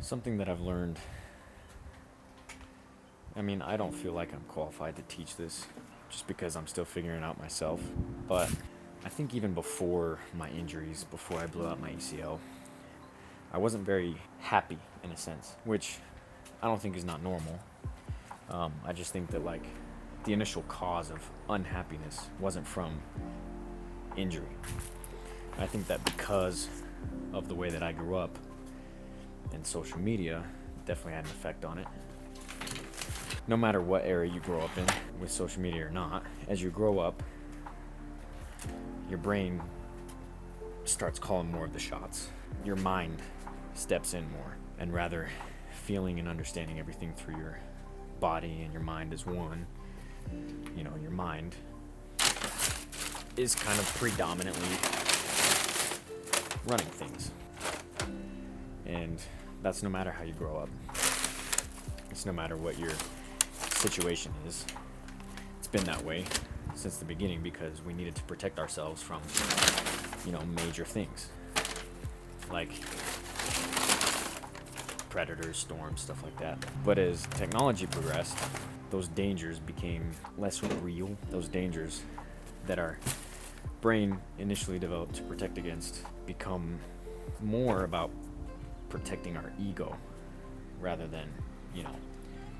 Something that I've learned, I mean, I don't feel like I'm qualified to teach this just because I'm still figuring it out myself. But I think even before my injuries, before I blew out my ACL, I wasn't very happy in a sense, which I don't think is not normal. I just think that like the initial cause of unhappiness wasn't from injury. I think that because of the way that I grew up and social media definitely had an effect on it. No matter what area you grow up in, with social media or not, as you grow up, your brain starts calling more of the shots. Your mind steps in more, and rather feeling and understanding everything through your body and your mind as one, your mind is kind of predominantly running things. And that's no matter how you grow up. It's no matter what your situation is. It's been that way since the beginning because we needed to protect ourselves from, major things like predators, storms, stuff like that. But as technology progressed, those dangers became less real. Those dangers that our brain initially developed to protect against become more about protecting our ego rather than,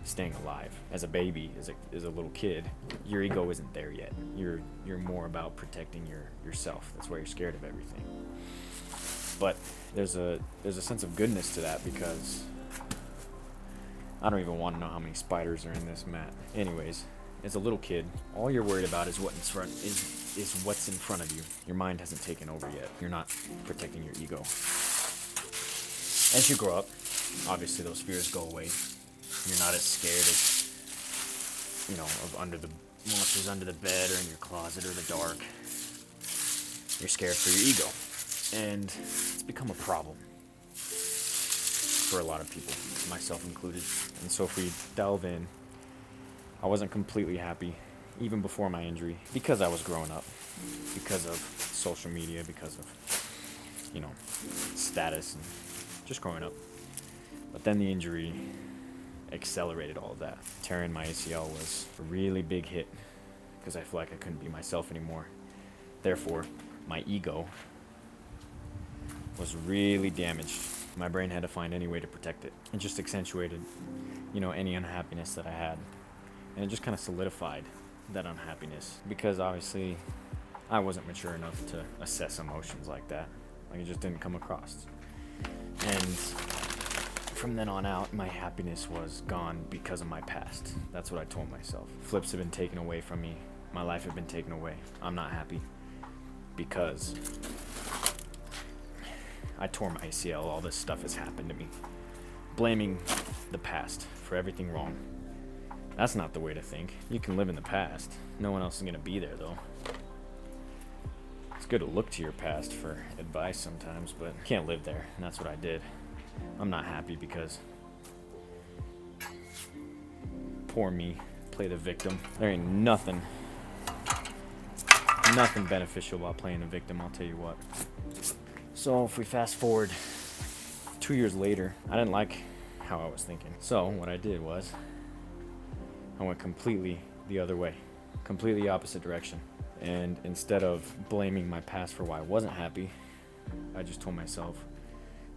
staying alive. As a baby, as a little kid, your ego isn't there yet. You're more about protecting yourself. That's why you're scared of everything. But there's a sense of goodness to that because I don't even want to know how many spiders are in this mat. Anyways, as a little kid, all you're worried about is what's in front of you. Your mind hasn't taken over yet. You're not protecting your ego. As you grow up, obviously those fears go away. You're not as scared of under the monsters under the bed or in your closet or the dark. You're scared for your ego. And it's become a problem for a lot of people, myself included. And so if we delve in, I wasn't completely happy even before my injury because I was growing up, because of social media, because of, status and just growing up. But then the injury accelerated all of that. Tearing my ACL was a really big hit because I feel like I couldn't be myself anymore. Therefore, my ego was really damaged. My brain had to find any way to protect it. It just accentuated, any unhappiness that I had. And it just kind of solidified that unhappiness because obviously I wasn't mature enough to assess emotions like that. Like it just didn't come across. And from then on out, my happiness was gone because of my past. That's what I told myself. Flips have been taken away from me. My life had been taken away. I'm not happy because I tore my ACL. All this stuff has happened to me. Blaming the past for everything wrong. That's not the way to think. You can live in the past. No one else is going to be there, though. It's good to look to your past for advice sometimes, but you can't live there, and that's what I did. I'm not happy because poor me, play the victim. There ain't nothing beneficial about playing the victim, I'll tell you what. So if we fast forward 2 years later, I didn't like how I was thinking. So what I did was I went completely the other way, completely opposite direction. And instead of blaming my past for why I wasn't happy, I just told myself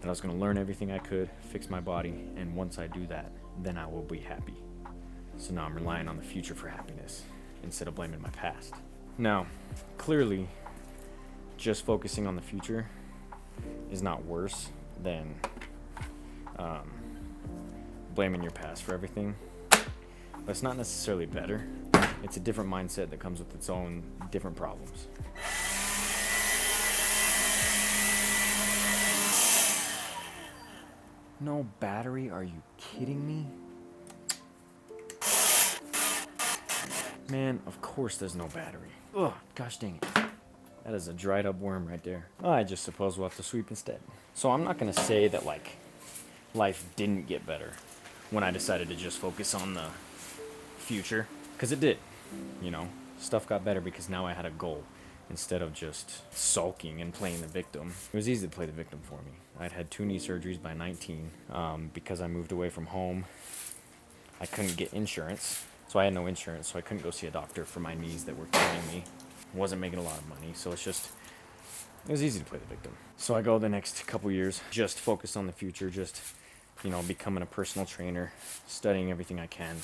that I was going to learn everything I could, fix my body, and once I do that, then I will be happy. So now I'm relying on the future for happiness instead of blaming my past. Now, clearly, just focusing on the future is not worse than blaming your past for everything. But it's not necessarily better. It's a different mindset that comes with its own different problems. No battery? Are you kidding me? Man, of course there's no battery. Ugh, gosh dang it. That is a dried up worm right there. I just suppose we'll have to sweep instead. So I'm not gonna say that life didn't get better when I decided to just focus on the future, because it did. Stuff got better because now I had a goal. instead of just sulking and playing the victim. It was easy to play the victim for me. I'd had 2 knee surgeries by 19. Because I moved away from home, I couldn't get insurance. So I had no insurance, so I couldn't go see a doctor for my knees that were killing me. Wasn't making a lot of money, so it was easy to play the victim. So I go the next couple years, just focused on the future, just, becoming a personal trainer, studying everything I can.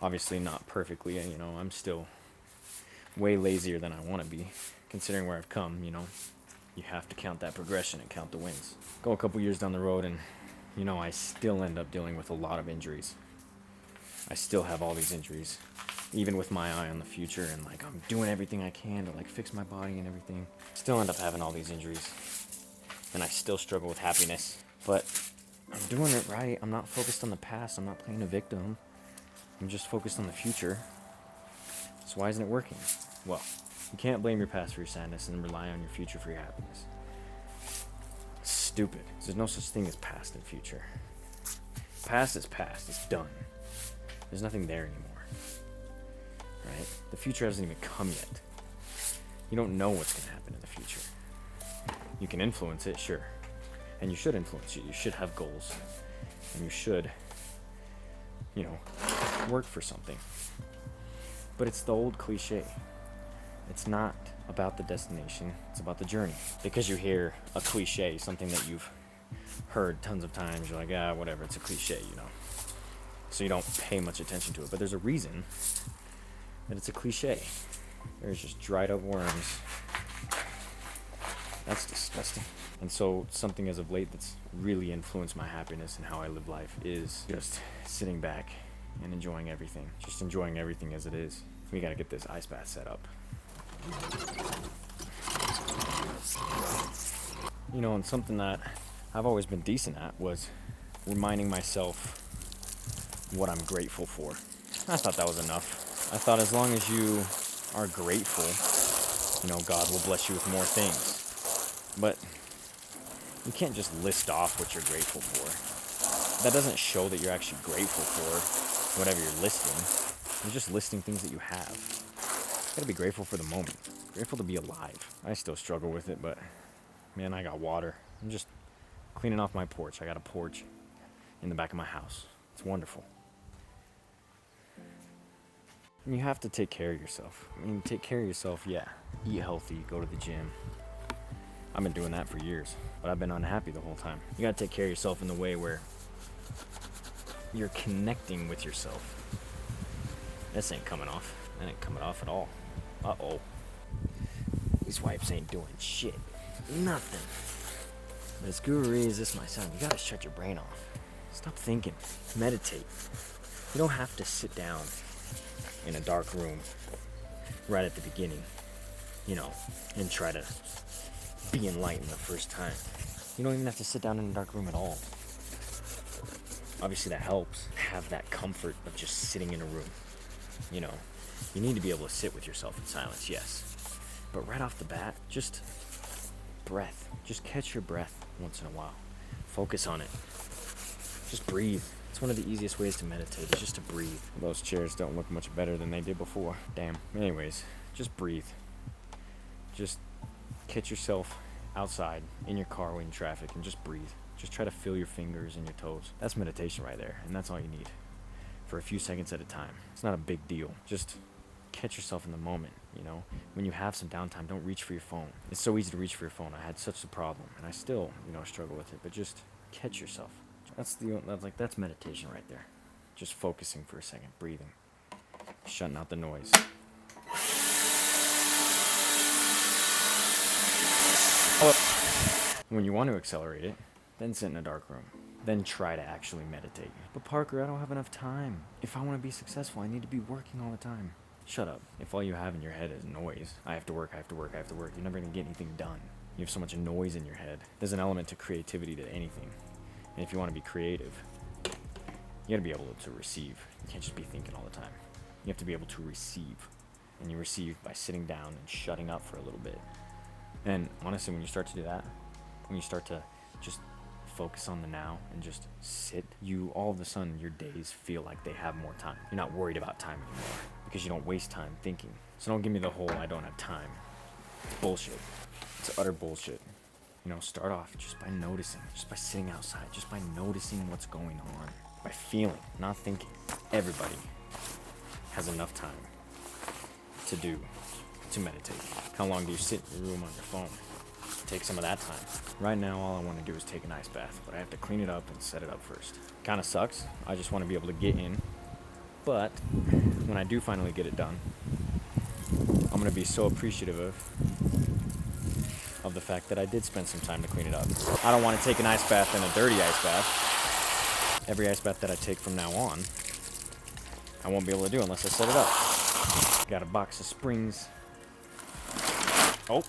Obviously not perfectly, I'm still way lazier than I want to be, considering where I've come, You have to count that progression and count the wins. Go a couple years down the road and, I still end up dealing with a lot of injuries. I still have all these injuries, even with my eye on the future, and I'm doing everything I can to fix my body and everything. Still end up having all these injuries, and I still struggle with happiness. But I'm doing it right. I'm not focused on the past. I'm not playing a victim. I'm just focused on the future. So why isn't it working? Well, you can't blame your past for your sadness and rely on your future for your happiness. It's stupid. There's no such thing as past and future. Past is past. It's done. There's nothing there anymore. Right? The future hasn't even come yet. You don't know what's going to happen in the future. You can influence it, sure. And you should influence it. You should have goals. And you should, work for something. But it's the old cliche. It's not about the destination. It's about the journey. Because you hear a cliche, something that you've heard tons of times, you're like, whatever, it's a cliche, So you don't pay much attention to it. But there's a reason that it's a cliche. There's just dried up worms. That's disgusting. And so something as of late that's really influenced my happiness and how I live life is just sitting back and enjoying everything. Just enjoying everything as it is. We gotta get this ice bath set up. And something that I've always been decent at was reminding myself what I'm grateful for. I thought that was enough. I thought as long as you are grateful, God will bless you with more things. But you can't just list off what you're grateful for. That doesn't show that you're actually grateful for whatever you're listing. You're just listing things that you have. You gotta be grateful for the moment. Grateful to be alive. I still struggle with it, but man, I got water. I'm just cleaning off my porch. I got a porch in the back of my house. It's wonderful. And you have to take care of yourself. Take care of yourself, yeah. Eat healthy, go to the gym. I've been doing that for years, but I've been unhappy the whole time. You gotta take care of yourself in the way where you're connecting with yourself. This ain't coming off. That ain't coming off at all. Uh-oh. These wipes ain't doing shit. Nothing. This guru is this my son. You gotta shut your brain off. Stop thinking. Meditate. You don't have to sit down in a dark room right at the beginning, and try to be enlightened the first time. You don't even have to sit down in a dark room at all. Obviously that helps. Have that comfort of just sitting in a room. You need to be able to sit with yourself in silence, yes. But right off the bat, just breath. Just catch your breath once in a while. Focus on it. Just breathe. It's one of the easiest ways to meditate, is just to breathe. Those chairs don't look much better than they did before. Damn. Anyways, just breathe. Just catch yourself outside, in your car, in traffic, and just breathe. Just try to feel your fingers and your toes. That's meditation right there, and that's all you need. For a few seconds at a time. It's not a big deal. Just catch yourself in the moment, When you have some downtime, don't reach for your phone. It's so easy to reach for your phone. I had such a problem, and I still, struggle with it, but just catch yourself. That's meditation right there. Just focusing for a second, breathing, shutting out the noise. When you want to accelerate it, then sit in a dark room. Then try to actually meditate. But Parker, I don't have enough time. If I want to be successful, I need to be working all the time. Shut up. If all you have in your head is noise, I have to work, you're never going to get anything done. You have so much noise in your head. There's an element to creativity to anything. And if you want to be creative, you got to be able to receive. You can't just be thinking all the time. You have to be able to receive. And you receive by sitting down and shutting up for a little bit. And honestly, when you start to do that, when you start to just focus on the now and just sit, all of a sudden your days feel like they have more time. You're not worried about time anymore because you don't waste time thinking. So don't give me the whole I don't have time. It's bullshit. It's utter bullshit. You know, start off just by noticing, just by sitting outside, just by noticing what's going on, by feeling, not thinking. Everybody has enough time to meditate. How long do you sit in your room on your phone? Take some of that time. Right now, all I want to do is take an ice bath, but I have to clean it up and set it up first. Kind of sucks. I just want to be able to get in, but when I do finally get it done, I'm going to be so appreciative of the fact that I did spend some time to clean it up. I don't want to take an ice bath and a dirty ice bath. Every ice bath that I take from now on, I won't be able to do unless I set it up. Got a box of springs. Oh.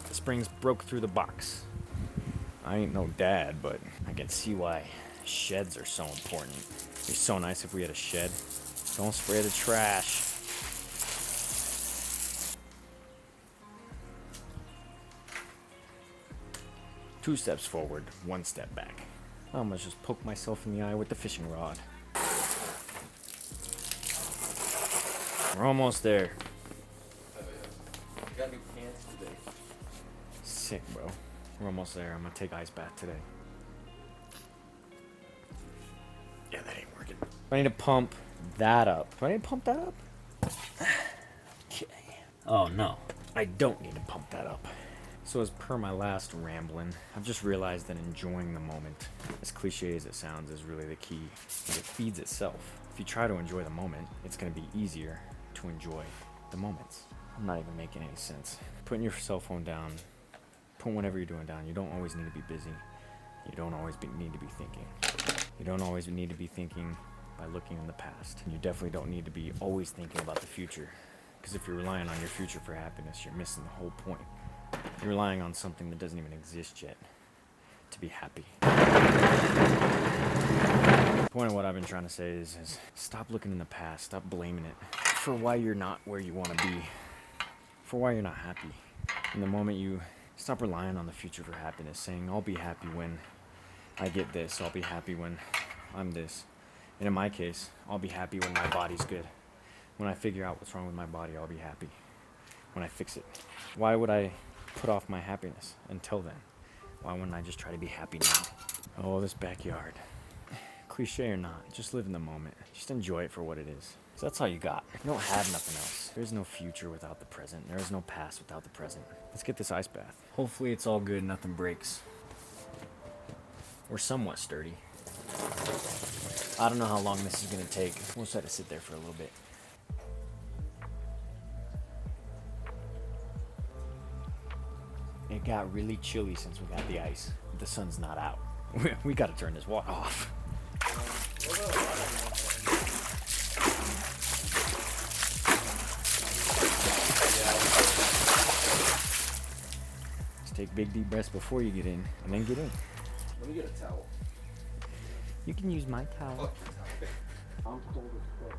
The springs broke through the box. I ain't no dad, but I can see why sheds are so important. It'd be so nice if we had a shed. Don't spray the trash. Two steps forward, one step back. I almost just poke myself in the eye with the fishing rod. We're almost there. Oh, yeah. You got new pants today. Sick, bro. We're almost there. I'm gonna take ice bath today. Yeah, that ain't working. I need to pump that up. Do I need to pump that up? Okay. Oh, no. I don't need to pump that up. So as per my last rambling, I've just realized that enjoying the moment, as cliche as it sounds, is really the key. It feeds itself. If you try to enjoy the moment, it's going to be easier to enjoy the moments. I'm not even making any sense. Putting your cell phone down, put whatever you're doing down. You don't always need to be busy. You don't always need to be thinking. You don't always need to be thinking by looking in the past. And you definitely don't need to be always thinking about the future. Because if you're relying on your future for happiness, you're missing the whole point. You're relying on something that doesn't even exist yet to be happy. The point of what I've been trying to say is stop looking in the past, stop blaming it for why you're not where you want to be, for why you're not happy. In the moment you stop relying on the future for happiness, saying, I'll be happy when I get this, I'll be happy when I'm this. And in my case, I'll be happy when my body's good. When I figure out what's wrong with my body, I'll be happy. When I fix it. Why would I put off my happiness until then? Why wouldn't I just try to be happy now? Oh, this backyard. Cliche or not, just live in the moment. Just enjoy it for what it is. So that's all you got. You don't have nothing else. There's no future without the present. There is no past without the present. Let's get this ice bath. Hopefully it's all good, nothing breaks. We're somewhat sturdy. I don't know how long this is gonna take. We'll just let it sit there for a little bit. It got really chilly since we got the ice. The sun's not out. We gotta turn this water off. Just take big deep breaths before you get in, and then get in. Let me get a towel. You can use my towel. Fuck your towel. I'm cold as fuck.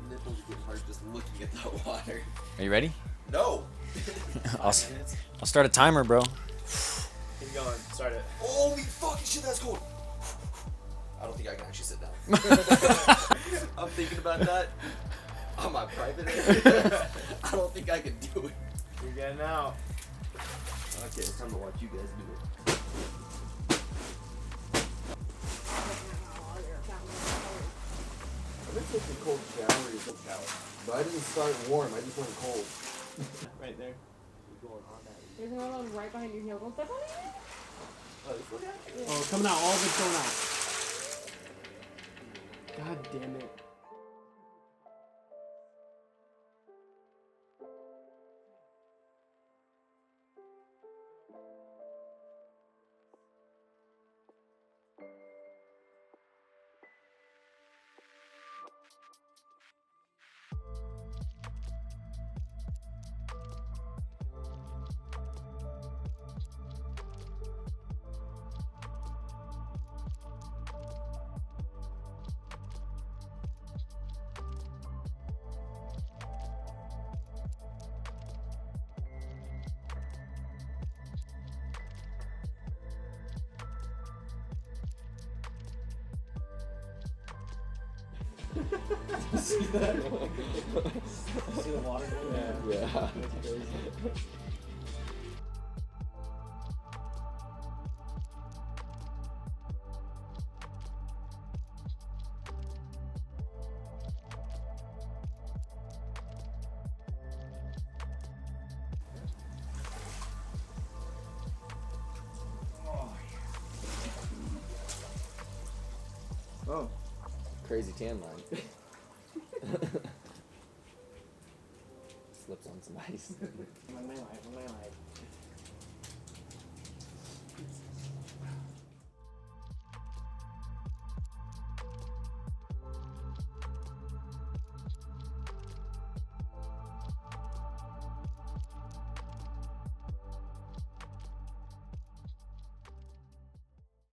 My nipples get hard just looking at that water. Are you ready? No! I'll start a timer, bro. Keep going. Start it. Holy fucking shit, that's cold. I don't think I can actually sit down. I'm thinking about that on my private area. I don't think I can do it. You're getting out. Okay, it's time to watch you guys do it. I've been taking cold showers, but I didn't start warm. I just went cold. Right there. You're going on that. There's another one right behind your heel. Don't step on it. Oh, this one guy? Oh, it's coming out. All of it's going out. God damn it. See that? See the water going there? Yeah. That's crazy. Oh. Crazy tan line. Slips on some ice. My life, my life.